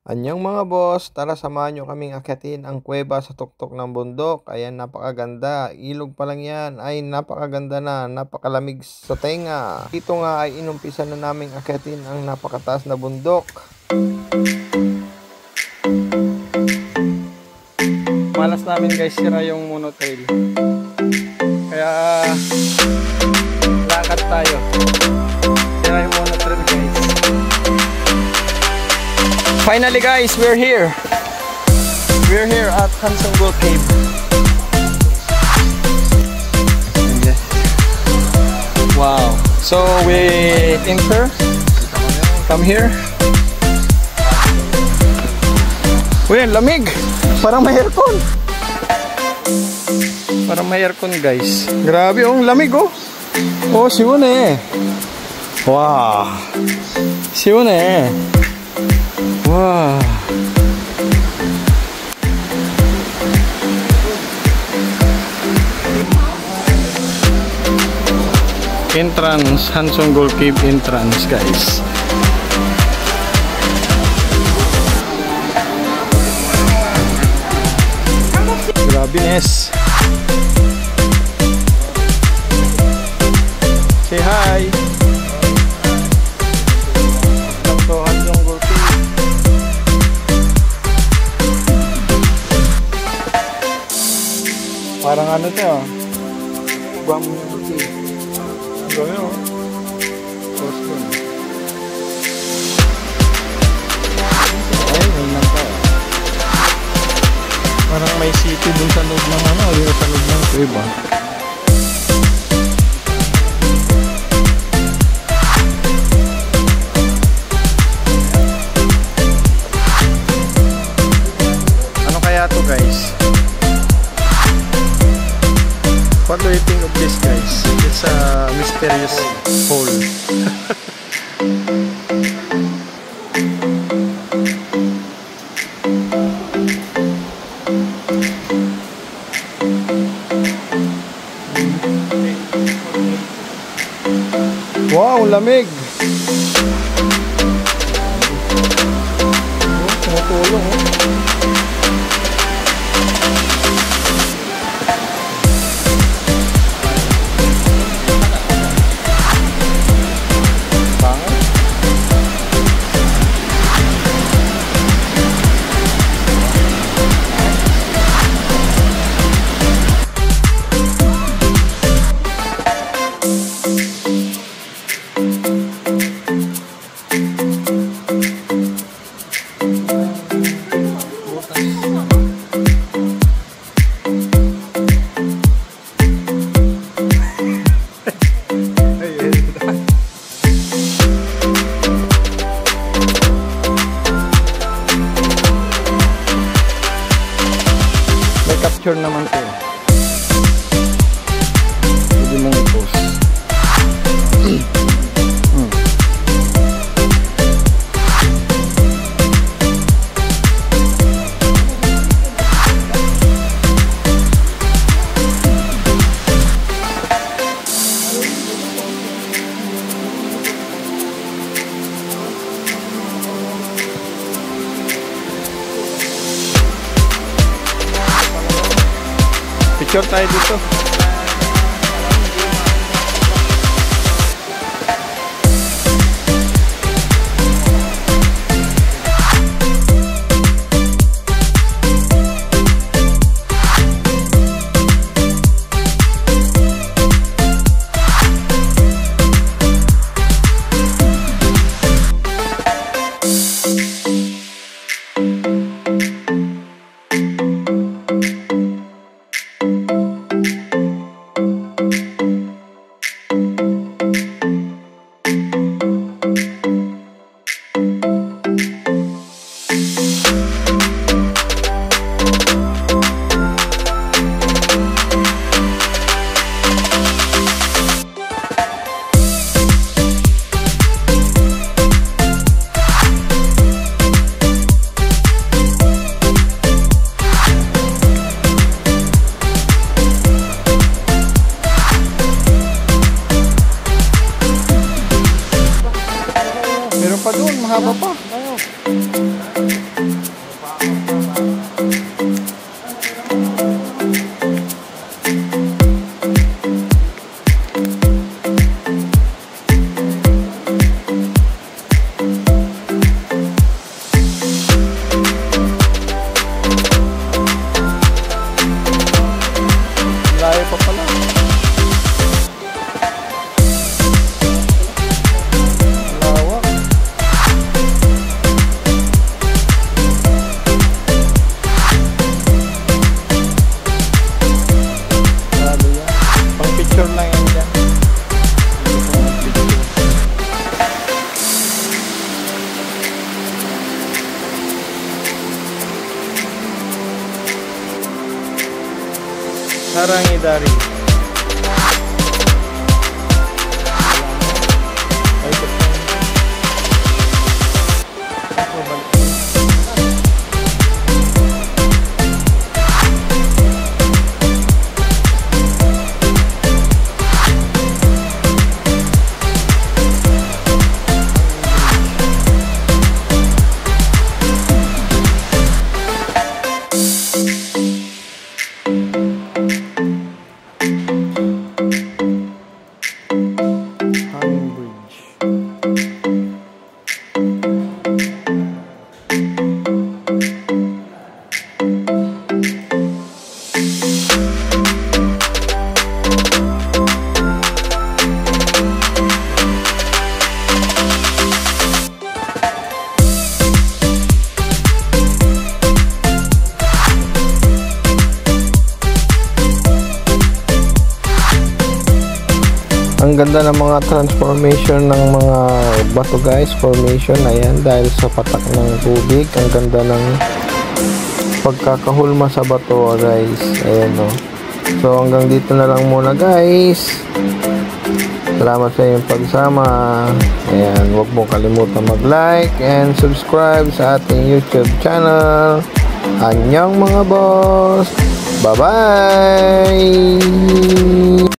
Anyong mga boss, tara samahan nyo kaming akyatin ang kuweba sa tuktok ng bundok. Ayan, napakaganda. Ilog pa lang yan. Ay, napakaganda na. Napakalamig sa tenga. Dito nga ay inumpisa na naming akyatin ang napakataas na bundok. Malas namin guys, sira yung monotrail. Kaya, lakad tayo. Sira yung monotrail guys. Finally guys, we're here. We're here at Hansonggol Cave. Wow. So we enter. Come here. Uy, lamig. Parang may aircon. Parang may aircon guys. Grabe oh, lamig oh. Oh, siwone. Wow. Siwone. Wow. Entrance, Hansonggol Cave entrance guys. Grabe Nes. Say hi. Ito Hansonggol Cave. Parang ano to ah. Bamboo cave. Gawin oh. Posto. Ay, may nang pa. Parang may city dun sa loob ng ano, yung sa loob ng cave ah. Ano kaya to guys? What do you think of this guys? It's a mysterious hole. Wow, lamig! Oh, tumutulong oh. Capture naman to. Pwede mong i-post. Picture tayo dito. Harangi dari. Ang ganda ng mga transformation ng mga bato guys, formation, ayan, dahil sa patak ng tubig. Ang ganda ng pagkakahulma sa bato guys, ayan o. So hanggang dito na lang muna guys. Salamat sa iyong pagsama. Ayan, huwag mo kalimutan mag-like and subscribe sa ating YouTube channel. Annyeong mga boss, bye bye.